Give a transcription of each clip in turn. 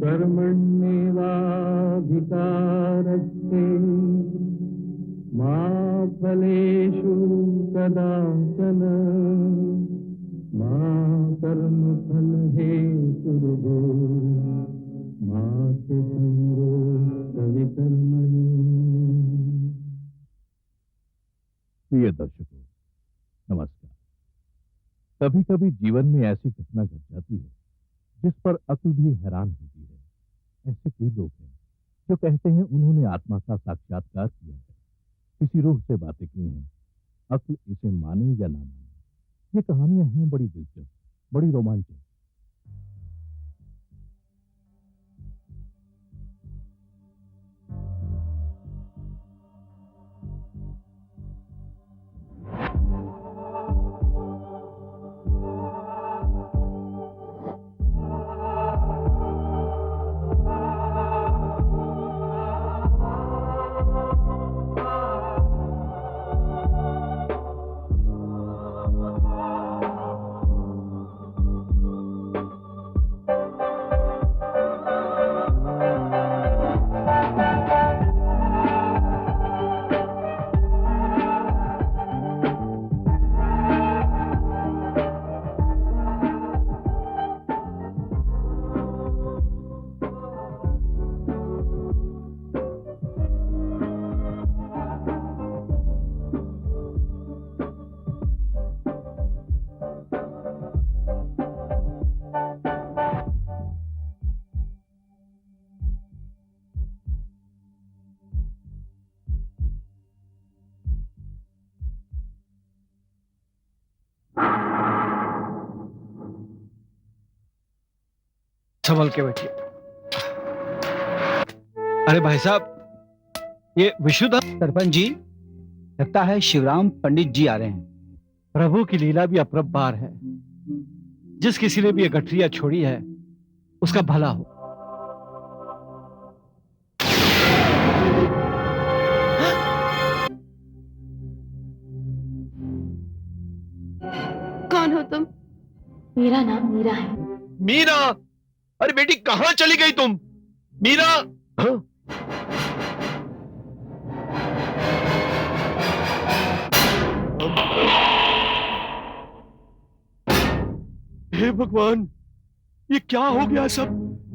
कर्मण्येवाधिकारस्ते मा फलेषु कदाचन मा कर्मफलहेतुर्भो मा ते सङ्गोऽस्त्वविकर्मणि। प्रिय दर्शकों, नमस्कार। कभी कभी जीवन में ऐसी घटना घट जाती है जिस पर अक्ल भी हैरान होती है। ऐसे कई लोग हैं जो कहते हैं उन्होंने आत्मा का साक्षात्कार किया है, किसी रूह से बातें की हैं। अक्ल इसे माने या ना माने, ये कहानियां हैं बड़ी दिलचस्प, बड़ी रोमांचक। संभल के बैठिए। अरे भाई साहब, ये विशुद्ध सरपंच जी, लगता है शिवराम पंडित जी आ रहे हैं। प्रभु की लीला भी अपरंपार है। जिस किसी ने भी ये गठरिया छोड़ी है उसका भला हो। कौन हो तुम? मेरा नाम मीरा है। मीरा? अरे बेटी, कहां चली गई तुम? मीरा? हाँ? हे भगवान, ये क्या हो गया सब?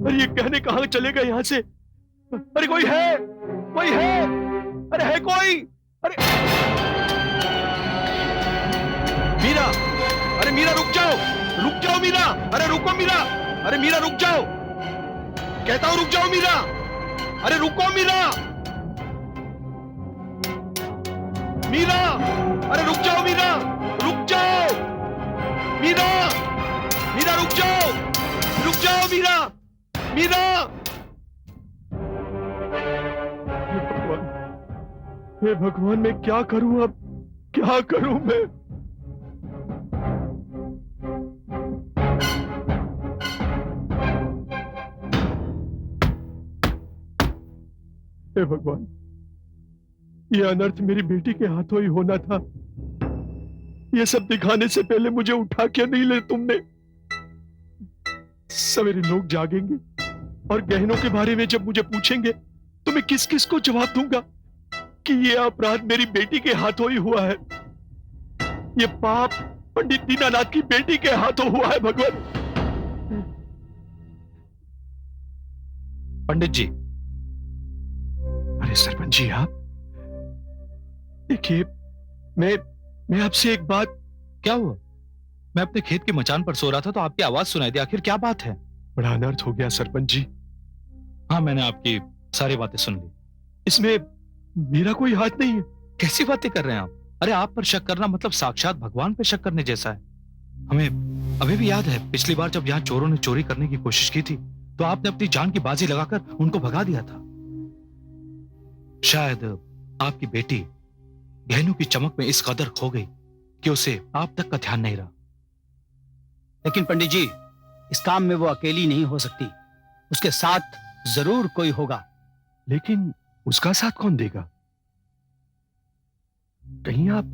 अरे ये कहने कहां चले गए यहां से? अरे कोई है? कोई है? अरे है कोई? अरे मीरा! अरे मीरा, रुक जाओ! रुक जाओ मीरा! अरे रुको मीरा! अरे मीरा, रुक जाओ! कहता हूं रुक जाओ मीरा! अरे रुको मीरा! मीरा! अरे रुक जाओ मीरा! रुक जाओ! मीरा! मीरा, रुक जाओ! रुक जाओ मीरा! मीरा! हे भगवान, मैं क्या करूं अब? क्या करूं मैं? हे भगवान, यह अनर्थ मेरी बेटी के हाथों ही होना था। यह सब दिखाने से पहले मुझे उठा क्यों नहीं ले तुमने? सवेरे लोग जागेंगे और गहनों के बारे में जब मुझे पूछेंगे तो मैं किस किस को जवाब दूंगा कि यह अपराध मेरी बेटी के हाथों ही हुआ है। यह पाप पंडित दीनानाथ की बेटी के हाथों हुआ है। भगवान! पंडित जी। अरे सरपंच जी, आप देखिए, मैं आपसे एक बात। क्या हुआ? मैं अपने खेत के मचान पर सो रहा था तो आपकी आवाज सुनाई दी। आखिर क्या बात है? बड़ा अनर्थ हो गया सरपंच जी। हाँ, मैंने आपकी सारी बातें सुन ली। इसमें मेरा कोई हाथ नहीं है। कैसी बातें कर रहे हैं आप? अरे आप पर शक करना मतलब साक्षात भगवान पर शक करने जैसा है। हमें अभी भी याद है, पिछली बार जब यहाँ चोरों ने चोरी करने की कोशिश की थी तो आपने अपनी जान की बाजी लगाकर उनको भगा दिया था। शायद आपकी बेटी गहनों की चमक में इस कदर खो गई कि उसे आप तक का ध्यान नहीं रहा। लेकिन पंडित जी, इस काम में वो अकेली नहीं हो सकती, उसके साथ जरूर कोई होगा। लेकिन उसका साथ कौन देगा? कहीं आप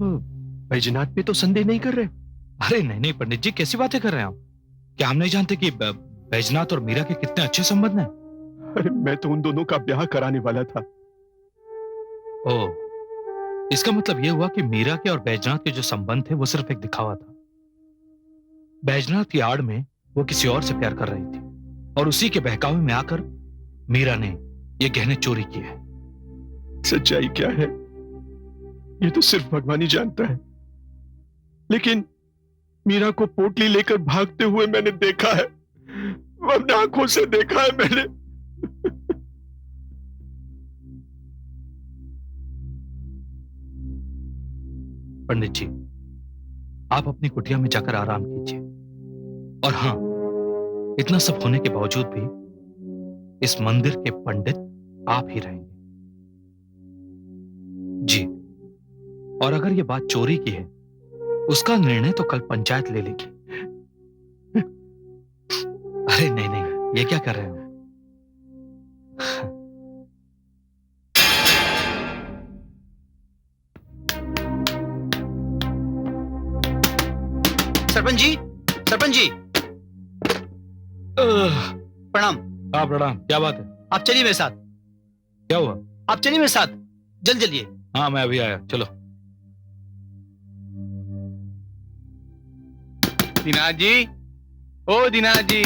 बैजनाथ पे तो संदेह नहीं कर रहे? अरे नहीं नहीं पंडित जी, कैसी बातें कर रहे हैं आप? क्या हम नहीं जानते कि बैजनाथ और मीरा के कितने अच्छे संबंध हैं? अरे मैं तो उन दोनों का ब्याह कराने वाला था। ओह, इसका मतलब यह हुआ कि मीरा के और बैजनाथ के जो संबंध थे वो सिर्फ एक दिखावा था। बैजनाथ की आड़ में वो किसी और से प्यार कर रही थी और उसी के बहकावे में आकर मीरा ने ये गहने चोरी किए हैं। सच्चाई क्या है ये तो सिर्फ भगवान ही जानता है, लेकिन मीरा को पोटली लेकर भागते हुए मैंने देखा है, अपनी आंखों से देखा है मैंने। पंडित जी, आप अपनी कुटिया में जाकर आराम कीजिए। और हां, इतना सब होने के बावजूद भी इस मंदिर के पंडित आप ही रहेंगे जी। और अगर यह बात चोरी की है, उसका निर्णय तो कल पंचायत ले लेगी। अरे नहीं नहीं, ये क्या कर रहे हो? सरपंच जी, सरपंच जी, प्रणाम। हाँ प्रणाम, क्या बात है? आप चलिए मेरे साथ। क्या हुआ? आप चलिए मेरे साथ, जल्द चलिए। हाँ मैं अभी आया, चलो। दीनानाथ जी, ओ दीनानाथ जी,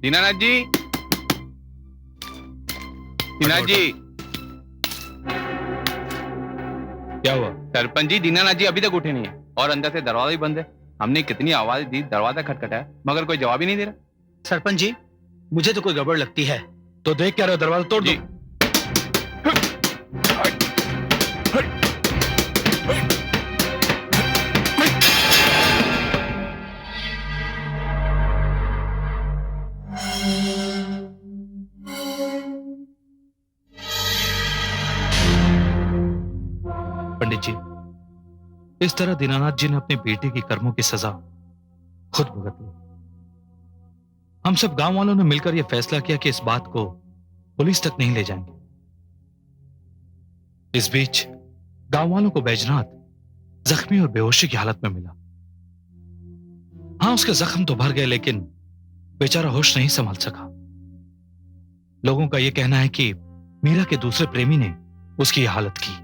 दीनानाथ जी, दीनानाथ जी। क्या हुआ? सरपंच जी, दीनानाथ जी अभी तक उठे नहीं है और अंदर से दरवाजा भी बंद है। हमने कितनी आवाज दी, दरवाजा खटखटाया, मगर कोई जवाब ही नहीं दे रहा। सरपंच जी, मुझे तो कोई गड़बड़ लगती है। तो देख क्या रहे हो, दरवाजा तोड़ दो। जी। पंडित जी, इस तरह दीनानाथ जी ने अपनी बेटी की कर्मों की सजा खुद भुगत ली। हम सब गांव वालों ने मिलकर यह फैसला किया कि इस बात को पुलिस तक नहीं ले जाएंगे। इस बीच गांव वालों को बैजनाथ जख्मी और बेहोशी की हालत में मिला। हां, उसके जख्म तो भर गए, लेकिन बेचारा होश नहीं संभाल सका। लोगों का यह कहना है कि मीरा के दूसरे प्रेमी ने उसकी यह हालत की।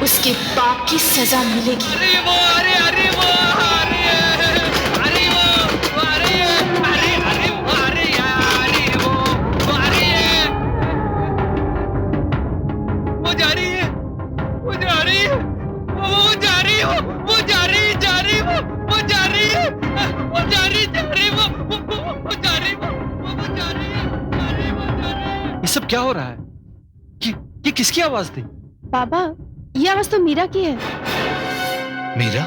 उसके पाप की सजा मिलेगी। ये सब क्या हो रहा है? ये किसकी आवाज थी? बाबा, ये आवाज तो मीरा की है। मीरा?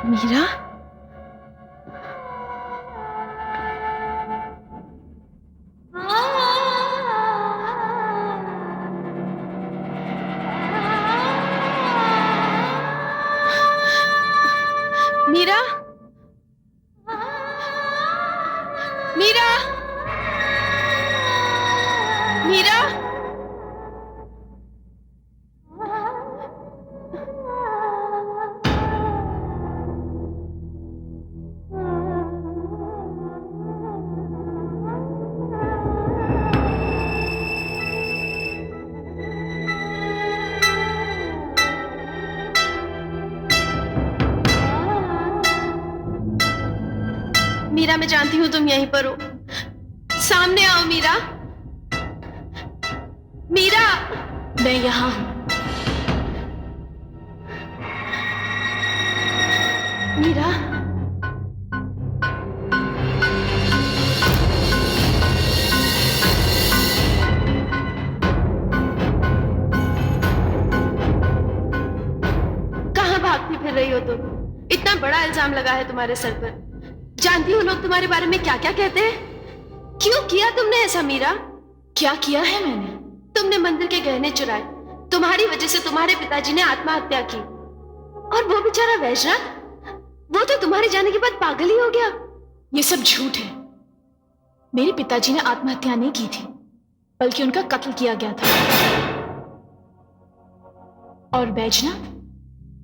मीरा? मीरा? मीरा? मीरा? मीरा, मैं जानती हूँ तुम यहीं पर हो। सामने आओ मीरा। मीरा, मैं यहाँ हूँ। मीरा, कहाँ भागती फिर रही हो तुम? इतना बड़ा इल्जाम लगा है तुम्हारे सर पर। जानती हो लोग तुम्हारे बारे में क्या क्या कहते हैं। क्यों किया तुमने ऐसा मीरा? क्या किया है मैंने? तुमने मंदिर के गहने चुराए। तुम्हारी वजह से तुम्हारे पिताजी ने आत्महत्या की। और वो बेचारा वैजनाथ, वो तो तुम्हारे जाने के बाद पागल ही हो गया। ये सब झूठ है। मेरे पिताजी ने आत्महत्या नहीं की थी, बल्कि उनका कत्ल किया गया था। और बैजनाथ,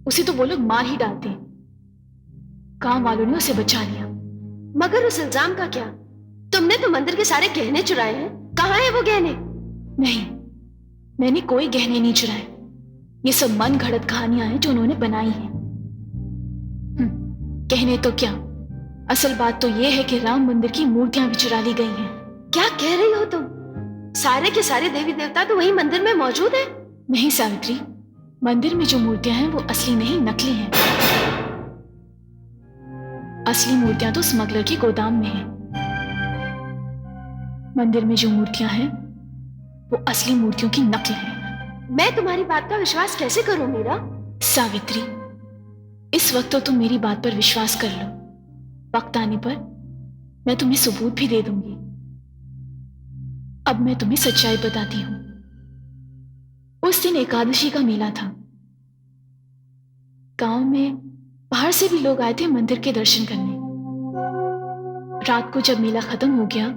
उसे तो वो लोग मार ही डालते। गांव वालों ने उसे बचा लिया। मगर उस इल्जाम का क्या? तुमने तो मंदिर के सारे गहने चुराए हैं। कहाँ है वो गहने? नहीं, मैंने कोई गहने नहीं चुराए। ये सब मन घड़त कहानियां हैं जो उन्होंने बनाई हैं। कहने तो क्या, असल बात तो यह है कि राम मंदिर की मूर्तियां भी चुरा ली गई हैं। क्या कह रही हो तुम? सारे के सारे देवी देवता तो वही मंदिर में मौजूद है। नहीं सावित्री, मंदिर में जो मूर्तियां हैं वो असली नहीं, नकली हैं। असली मूर्तियां तो स्मगलर के गोदाम में हैं। मंदिर में जो मूर्तियां हैं वो असली मूर्तियों की नकल है। मैं तुम्हारी बात का विश्वास कैसे करूं मीरा? सावित्री, इस वक्त तो तुम मेरी बात पर विश्वास कर लो। वक्त आने पर मैं तुम्हें सबूत भी दे दूंगी। अब मैं तुम्हें सच्चाई बताती हूं। उस दिन एकादशी का मेला था। गांव में बाहर से भी लोग आए थे मंदिर के दर्शन करने। रात को जब मेला खत्म हो गया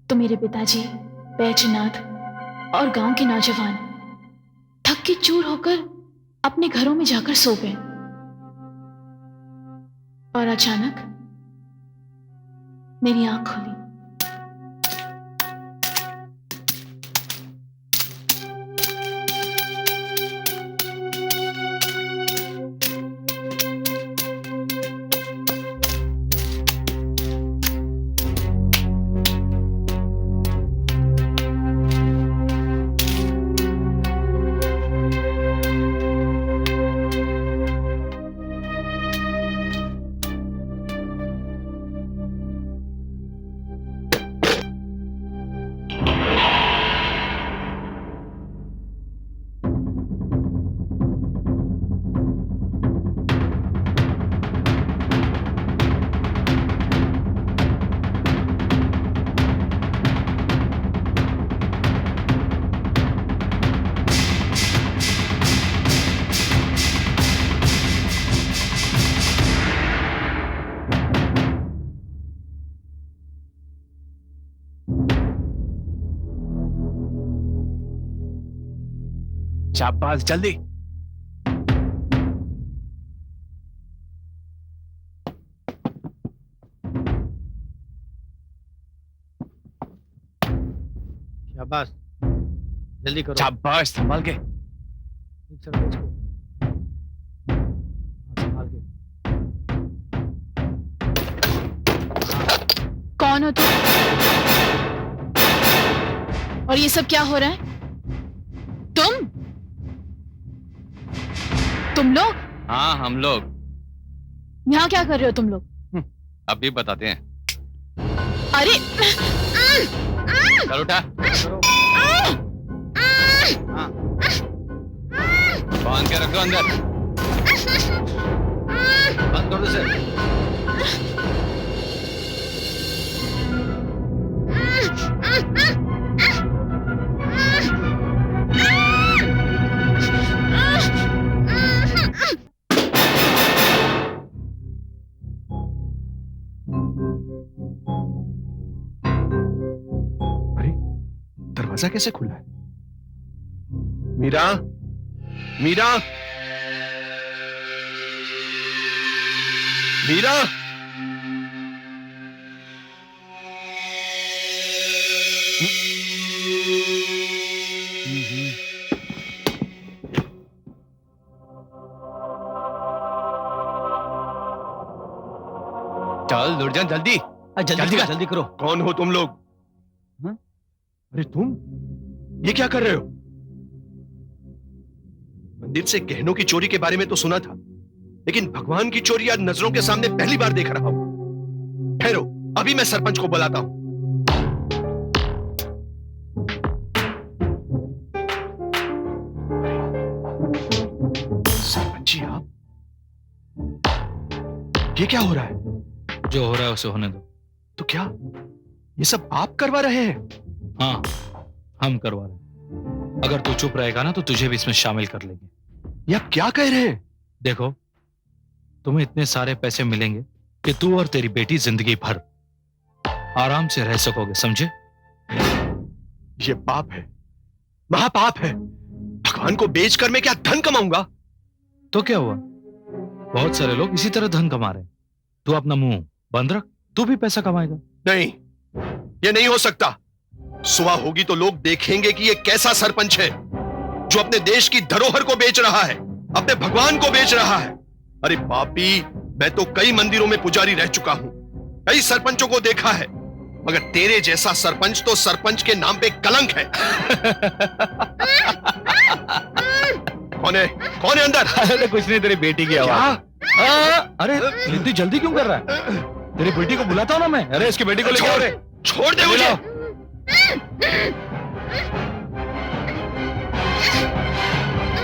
तो मेरे पिताजी, बैजनाथ और गांव के नौजवान थक के चूर होकर अपने घरों में जाकर सो गए। और अचानक मेरी आंख खुली। शाबाश, जल्दी। शाबाश, जल्दी करो। शाबाश, संभाल के। ठीक से रखो इसको। हाँ, संभाल के। कौन हो तुम? और ये सब क्या हो रहा है? तुम लोग? हाँ, हम लोग। यहाँ क्या कर रहे हो तुम लोग? अभी बताते हैं। अरे चल उठा। हाँ। बांध के रख दो अंदर। बंद कर दो इसे। दरवाजा कैसे खुला है? मीरा, मीरा, मीरा, चल दुर्जन, जल्दी। जल्दी करो। कौन हो तुम लोग? हाँ? अरे तुम ये क्या कर रहे हो? मंदिर से गहनों की चोरी के बारे में तो सुना था, लेकिन भगवान की चोरी आज नजरों के सामने पहली बार देख रहा हूं। ठहरो, अभी मैं सरपंच को बुलाता हूं। सरपंच जी, आप ये क्या हो रहा है? जो हो रहा है उसे होने दो। तो क्या ये सब आप करवा रहे हैं? हाँ, हम करवा रहे हैं। अगर तू चुप रहेगा ना तो तुझे भी इसमें शामिल कर लेंगे। ये आप क्या कह रहे हैं? देखो, तुम्हें इतने सारे पैसे मिलेंगे कि तू और तेरी बेटी जिंदगी भर आराम से रह सकोगे, समझे? ये पाप है, महापाप है। भगवान को बेचकर मैं क्या धन कमाऊंगा? तो क्या हुआ, बहुत सारे लोग इसी तरह धन कमा रहे हैं। तू अपना मुंह बंद रख, तू भी पैसा कमाएगा। नहीं, ये नहीं हो सकता। सुबह होगी तो लोग देखेंगे कि ये कैसा सरपंच है जो अपने देश की धरोहर को बेच रहा है, अपने भगवान को बेच रहा है। अरे पापी, मैं तो कई मंदिरों में पुजारी रह चुका हूं, कई सरपंचों को देखा है, मगर तेरे जैसा सरपंच तो सरपंच के नाम पे कलंक है। कौन है? कौन है अंदर? अरे कुछ नहीं, तेरी बेटी की आवाज। अरे इतनी जल्दी क्यों कर रहा है? तेरी बेटी को बुलाता हूं ना मैं। अरे इसकी बेटी को लेके आओ रे। छोड़ दे मुझे।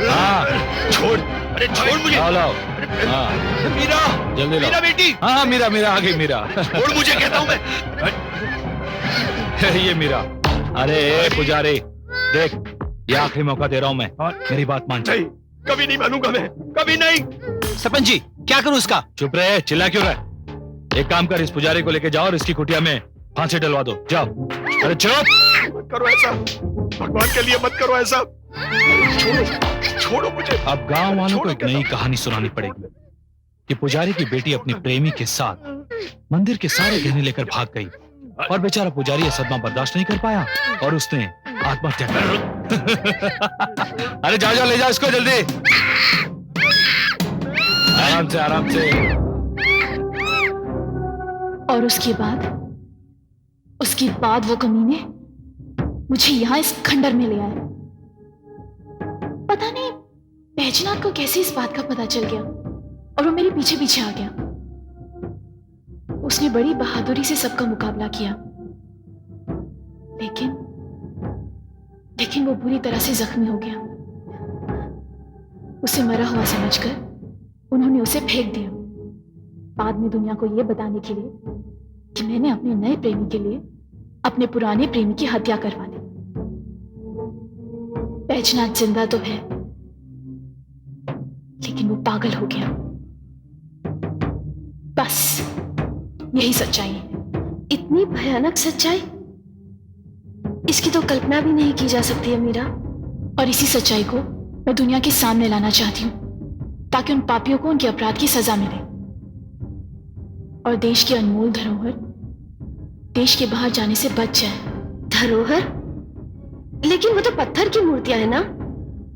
हाँ छोड़, अरे छोड़ मुझे। लाओ। हाँ मीरा, जल्दी लाओ। मीरा बेटी। हाँ मीरा आ गई मीरा। छोड़ मुझे कहता हूं मैं। ये मीरा। अरे पुजारी देख, ये आखिरी मौका दे रहा हूं मैं, मेरी बात मान। नहीं, कभी नहीं मानूंगा मैं, कभी नहीं। सरपंच जी, क्या करूं इसका? चुप रहे, चिल्ला क्यों रहे? एक काम कर, इस पुजारी को लेके जाओ और इसकी कुटिया में फांसी डलवा दो, जाओ। अरे चुप मत करो ऐसा, भगवान के लिए मत करो ऐसा। छोड़ो मुझे। अब गांव वालों को एक नई कहानी सुनानी पड़ेगी कि पुजारी की बेटी अपने प्रेमी के साथ मंदिर के सारे गहने लेकर भाग गई और बेचारा पुजारी यह सदमा बर्दाश्त नहीं कर पाया और उसने आत्महत्या कर ली। अरे जाओ ले जाओ इसको जल्दी। आराम से। और उसके बाद वो कमीने मुझे यहां इस खंडर में ले आए। पता नहीं बैजनाथ को कैसे इस बात का पता चल गया और वो मेरे पीछे पीछे आ गया। उसने बड़ी बहादुरी से सबका मुकाबला किया, लेकिन वो बुरी तरह से जख्मी हो गया। उसे मरा हुआ समझकर उन्होंने उसे फेंक दिया, बाद में दुनिया को यह बताने के लिए कि मैंने अपने नए प्रेमी के लिए अपने पुराने प्रेमी की हत्या करवा दी। बैजनाथ जिंदा तो है, लेकिन वो पागल हो गया। बस यही सच्चाई है। इतनी भयानक सच्चाई, इसकी तो कल्पना भी नहीं की जा सकती है मीरा। और इसी सच्चाई को मैं दुनिया के सामने लाना चाहती हूँ ताकि उन पापियों को उनके अपराध की सजा मिले और देश की अनमोल धरोहर देश के बाहर जाने से बच जाए। धरोहर? लेकिन वो तो पत्थर की मूर्तियां है ना?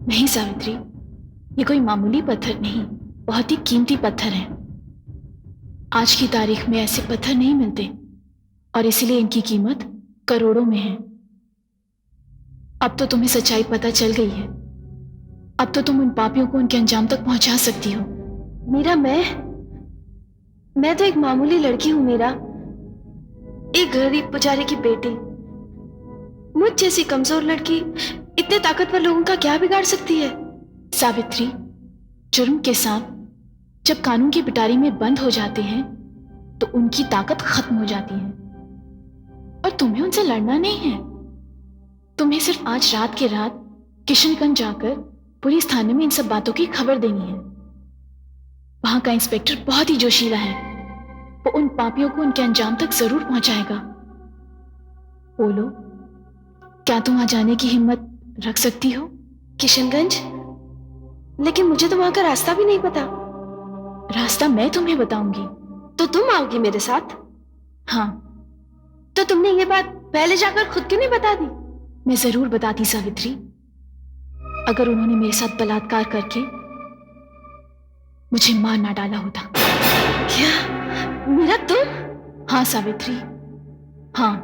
नहीं सावित्री, ये कोई मामूली पत्थर नहीं, बहुत ही कीमती पत्थर हैं। आज की तारीख में ऐसे पत्थर नहीं मिलते और इसीलिए इनकी कीमत करोड़ों में है। अब तो तुम्हें सच्चाई पता चल गई है, अब तो तुम उन पापियों को उनके अंजाम तक पहुंचा सकती हो। मीरा, मैं तो एक मामूली लड़की हूं मीरा, एक गरीब पुजारी की बेटी। मुझ जैसी कमजोर लड़की इतने ताकतवर लोगों का क्या बिगाड़ सकती है? सावित्री, जुर्म के सांप जब कानून की पिटारी में बंद हो जाते हैं तो उनकी ताकत खत्म हो जाती है और तुम्हें उनसे लड़ना नहीं है। तुम्हें सिर्फ आज रात के रात किशनगंज जाकर पुलिस थाने में इन सब बातों की खबर देनी है। वहां का इंस्पेक्टर बहुत ही जोशीला है, वो उन पापियों को उनके अंजाम तक जरूर पहुंचाएगा। बोलो, क्या तुम वहां जाने की हिम्मत रख सकती हो? किशनगंज? लेकिन मुझे तो वहां का रास्ता भी नहीं पता। रास्ता मैं तुम्हें बताऊंगी। तो तुम आओगी मेरे साथ? हाँ। तो तुमने ये बात पहले जाकर खुद क्यों नहीं बता दी? मैं जरूर बताती सावित्री, अगर उन्होंने मेरे साथ बलात्कार करके मुझे मार ना डाला होता। क्या मीरा, तुम? हाँ सावित्री, हाँ,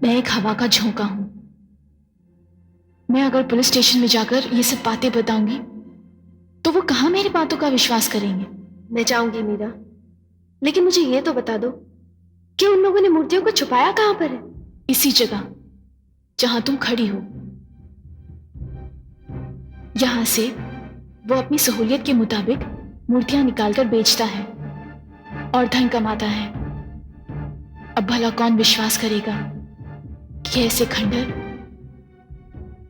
मैं एक हवा का झोंका हूं। मैं अगर पुलिस स्टेशन में जाकर ये सब बातें बताऊंगी तो वो कहां मेरी बातों का विश्वास करेंगे। मैं जाऊंगी मीरा, लेकिन मुझे ये तो बता दो कि उन लोगों ने मूर्तियों को छुपाया कहां पर है? इसी जगह जहां तुम खड़ी हो। यहां से वो अपनी सहूलियत के मुताबिक मूर्तियां निकालकर बेचता है और धन कमाता है। अब भला कौन विश्वास करेगा कि ऐसे खंडहर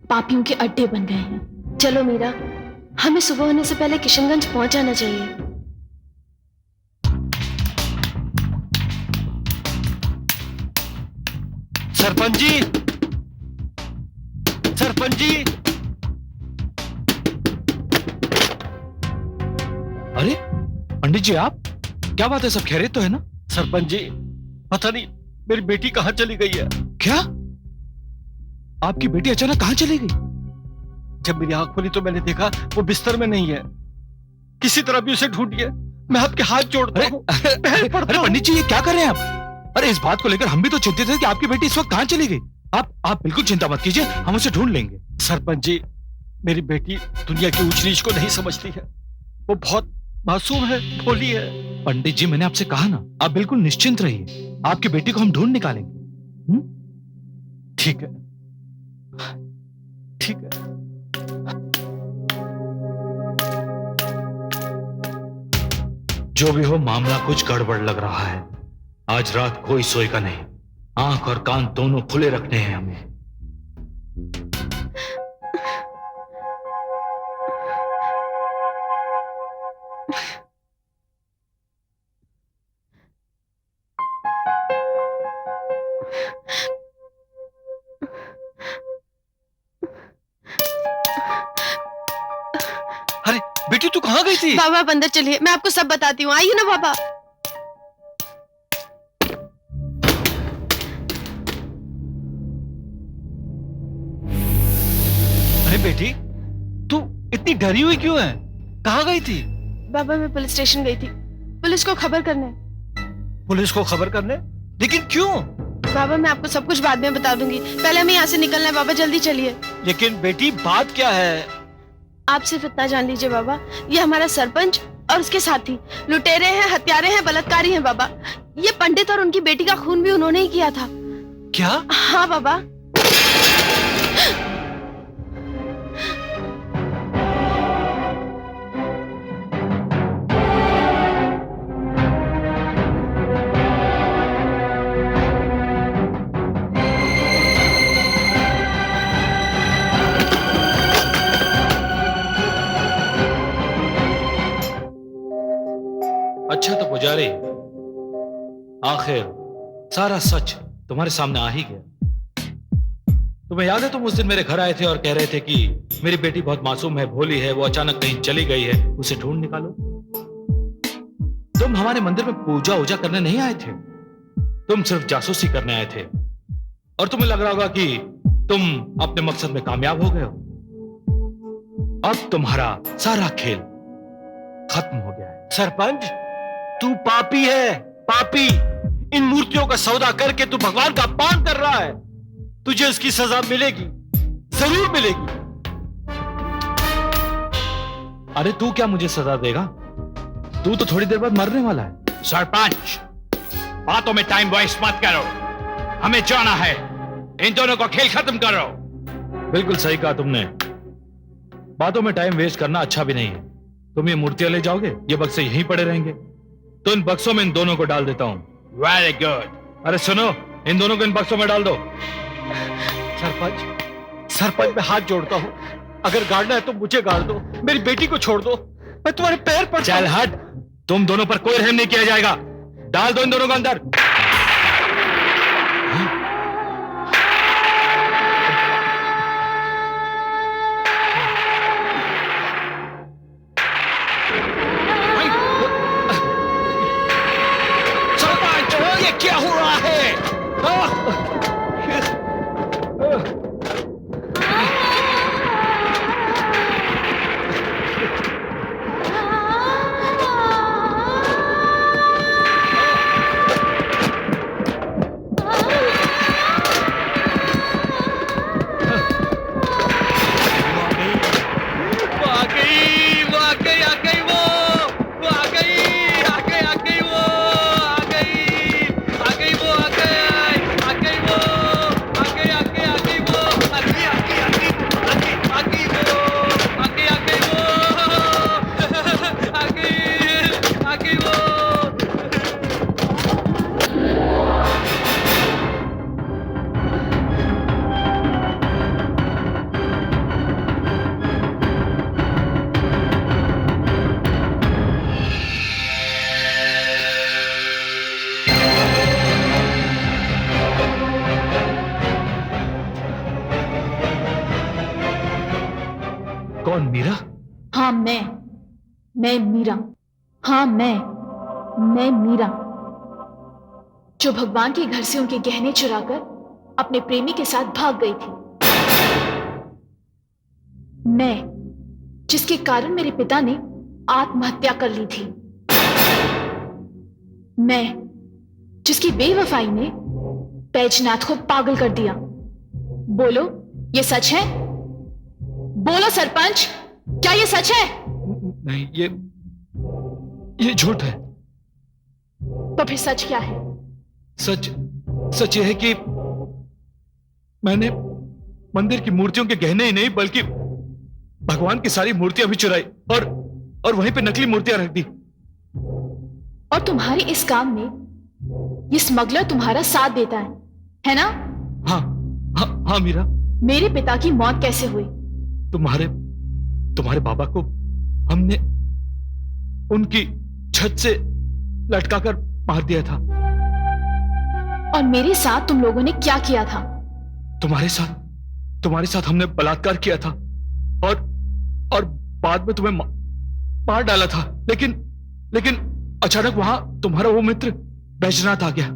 पापियों के अड्डे बन गए हैं। चलो मीरा, हमें सुबह होने से पहले किशनगंज पहुंच जाना चाहिए। सरपंच जी, सरपंच जी। अरे पंडित जी, आप क्या बात है? सब खैरियत तो है ना? सरपंच जी, पता नहीं मेरी बेटी कहाँ चली गई है। क्या आपकी बेटी अचानक कहां चली गई? जब मेरी आंख खुली तो मैंने देखा वो बिस्तर में नहीं है। किसी तरह भी उसे ढूंढिए, मैं आपके हाथ जोड़ता हूं, पैर पड़ता अरे हूं। पंडित जी, ये क्या कर रहे हैं आप? अरे इस बात को लेकर हम भी तो चिंतित थे कि आपकी बेटी इस वक्त कहां चली गई। आप बिल्कुल चिंता मत कीजिए, हम उसे ढूंढ लेंगे। सरपंच जी, मेरी बेटी दुनिया की ऊंच नीच को नहीं समझती है। वो बहुत मासूम है, भोली है। पंडित जी, मैंने आपसे कहा ना, आप बिल्कुल निश्चिंत रहिए, आपकी बेटी को हम ढूंढ निकालेंगे। ठीक है, ठीक है। जो भी हो, मामला कुछ गड़बड़ लग रहा है। आज रात कोई सोएगा नहीं, आंख और कान दोनों खुले रखने हैं हमें। अरे बेटी, तू कहाँ गई थी? बाबा आप अंदर चलिए, मैं आपको सब बताती हूँ। आइए ना बाबा। अरे बेटी, तू इतनी डरी हुई क्यों है? कहाँ गई थी? बाबा मैं पुलिस स्टेशन गई थी, पुलिस को खबर करने। पुलिस को खबर करने? लेकिन क्यों? बाबा मैं आपको सब कुछ बाद में बता दूंगी, पहले हमें यहाँ से निकलना है। बाबा जल्दी चलिए। लेकिन बेटी, बात क्या है? आप सिर्फ इतना जान लीजिए बाबा, ये हमारा सरपंच और उसके साथी लुटेरे हैं, हत्यारे हैं, बलात्कारी हैं बाबा। ये पंडित और उनकी बेटी का खून भी उन्होंने ही किया था। क्या? हाँ बाबा। अच्छा तो पुजारी, आखिर सारा सच तुम्हारे सामने आ ही गया। तुम्हें याद है, तुम उस दिन मेरे घर आए थे और कह रहे थे कि मेरी बेटी बहुत मासूम है, भोली है, वो अचानक कहीं चली गई है, उसे ढूंढ निकालो। तुम हमारे मंदिर में पूजा वूजा करने नहीं आए थे, तुम सिर्फ जासूसी करने आए थे। और तुम्हें लग रहा होगा कि तुम अपने मकसद में कामयाब हो गए हो। अब तुम्हारा सारा खेल खत्म हो गया है। सरपंच, तू पापी है, पापी। इन मूर्तियों का सौदा करके तू भगवान का अपमान कर रहा है। तुझे इसकी सजा मिलेगी, जरूर मिलेगी। अरे तू क्या मुझे सजा देगा? तू तो थोड़ी देर बाद मरने वाला है। सरपंच, बातों में टाइम वेस्ट मत करो, हमें जाना है। इन दोनों को खेल खत्म करो। बिल्कुल सही कहा तुमने, बातों में टाइम वेस्ट करना अच्छा भी नहीं है। तुम ये मूर्तियां ले जाओगे, ये बक्से यहीं पड़े रहेंगे, तो इन बक्सों में इन दोनों को डाल देता हूं। Very good. अरे सुनो, इन दोनों को इन बक्सों में डाल दो। सरपंच मैं हाथ जोड़ता हूं, अगर गाड़ना है तो मुझे गाड़ दो, मेरी बेटी को छोड़ दो, मैं तुम्हारे पैर पड़ता चल हूं। हट, तुम दोनों पर कोई रहम नहीं किया जाएगा। डाल दो इन दोनों को अंदर। सरपंच, ये क्या हो रहा है? मीरा? हाँ मैं मीरा। हाँ मैं मीरा, जो भगवान के घर से उनके गहने चुराकर अपने प्रेमी के साथ भाग गई थी। मैं, जिसके कारण मेरे पिता ने आत्महत्या कर ली थी। मैं, जिसकी बेवफाई ने बैजनाथ को पागल कर दिया। बोलो, ये सच है? बोलो सरपंच, क्या ये सच है? नहीं, ये झूठ है। तो फिर सच क्या है? सच ये है कि मैंने मंदिर की मूर्तियों के गहने ही नहीं बल्कि भगवान की सारी मूर्तियां भी चुराई और वहीं पे नकली मूर्तियां रख दी। और तुम्हारे इस काम में ये स्मगलर तुम्हारा साथ देता है ना? हाँ मीरा। मेरे पिता की मौत कैसे हुई? तुम्हारे बाबा को हमने उनकी छत से लटकाकर मार दिया था। और मेरे साथ तुम लोगों ने क्या किया था? तुम्हारे साथ हमने बलात्कार किया था और बाद में तुम्हें मार डाला था। लेकिन अचानक वहां तुम्हारा वो मित्र बैजनाथ आ गया।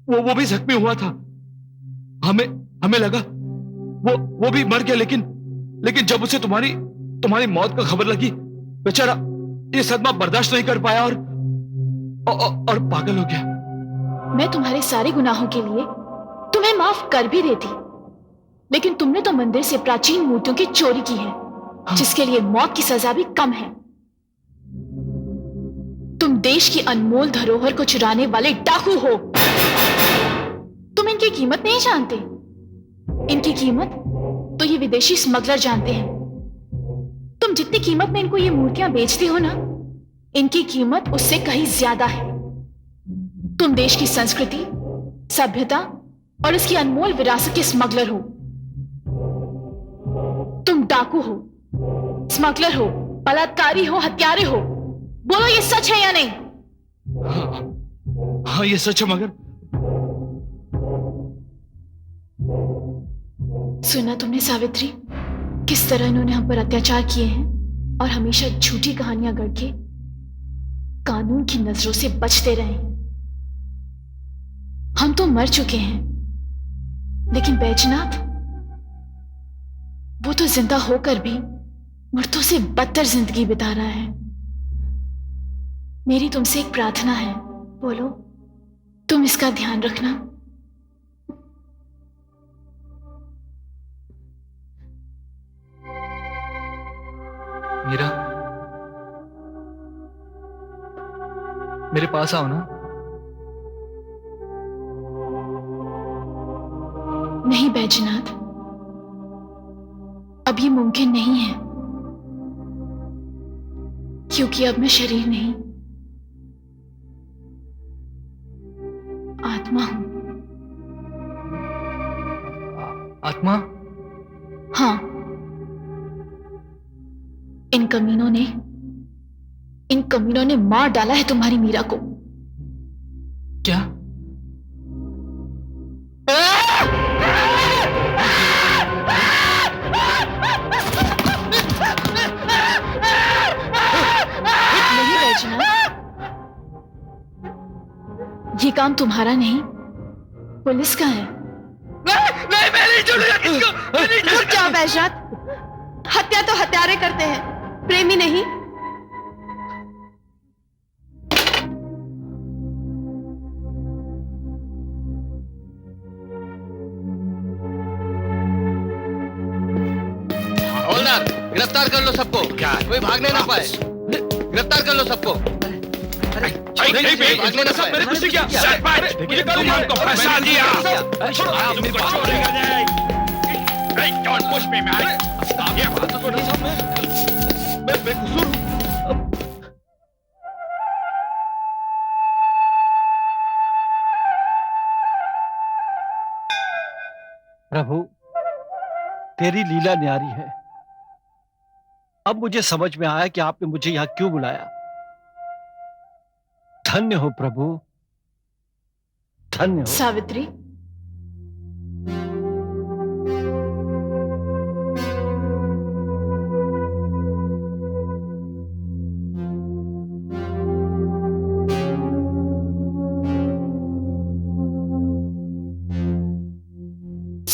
वो भी जख्मी हुआ था। हमें लगा वो भी मर गया, लेकिन जब उसे तुम्हारी मौत का खबर लगी, बेचारा ये सदमा बर्दाश्त नहीं कर पाया और पागल हो गया। मैं तुम्हारे सारे गुनाहों के लिए तुम्हें माफ कर भी देती, लेकिन तुमने तो मंदिर से प्राचीन मूर्तियों की चोरी की है, जिसके लिए मौत की सजा भी कम है। तुम देश की अनमोल धरोहर को चुराने वाले डाकू हो। तुम इनकी कीमत नहीं जानते। इनकी कीमत तो ये विदेशी स्मगलर जानते हैं। तुम जितनी कीमत में इनको ये मूर्तियां बेचते हो ना, इनकी कीमत उससे कहीं ज्यादा है। तुम देश की संस्कृति, सभ्यता और इसकी अनमोल विरासत के स्मगलर हो। तुम डाकू हो, स्मगलर हो, बलात्कारी हो, हत्यारे हो। बोलो, ये सच है या नहीं? हाँ, ये सच है। मगर सुना तुमने सावित्री, किस तरह इन्होंने हम पर अत्याचार किए हैं और हमेशा झूठी कहानियां गढ़ के कानून की नजरों से बचते रहे। हम तो मर चुके हैं, लेकिन बैजनाथ, वो तो जिंदा होकर भी मर्दों से बदतर जिंदगी बिता रहा है। मेरी तुमसे एक प्रार्थना है, बोलो, तुम इसका ध्यान रखना। मीरा, मेरे पास आओ ना। नहीं बैजनाथ, अब ये मुमकिन नहीं है, क्योंकि अब मैं शरीर नहीं, आत्मा हूं। आत्मा? हाँ, इन कमीनों ने मार डाला है तुम्हारी मीरा को। क्या? नहीं बैजनाथ, ये काम तुम्हारा नहीं, पुलिस का है। नहीं, मैं नहीं छोड़ूंगा किसको। रुक जाओ बैजनाथ, हत्या तो हत्यारे करते हैं, प्रेमी नहीं। हवलदार, गिरफ्तार कर लो सबको। क्या कोई भागने ना पाए। गिरफ्तार कर लो सबको। भागने ना पाए। मैंने कुछ नहीं किया। मुझे तुम हमको फंसा दिया। तुमको छोड़ेगा नहीं। Don't push me, man. ये बात तो मैं बेकसूर हूँ। प्रभु, तेरी लीला न्यारी है। अब मुझे समझ में आया कि आपने मुझे यहां क्यों बुलाया। धन्य हो प्रभु, धन्य हो।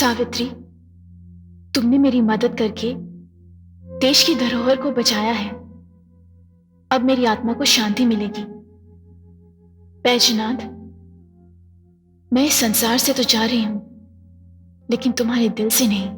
सावित्री, तुमने मेरी मदद करके देश की धरोहर को बचाया है। अब मेरी आत्मा को शांति मिलेगी। बैजनाथ, मैं इस संसार से तो जा रही हूं, लेकिन तुम्हारे दिल से नहीं।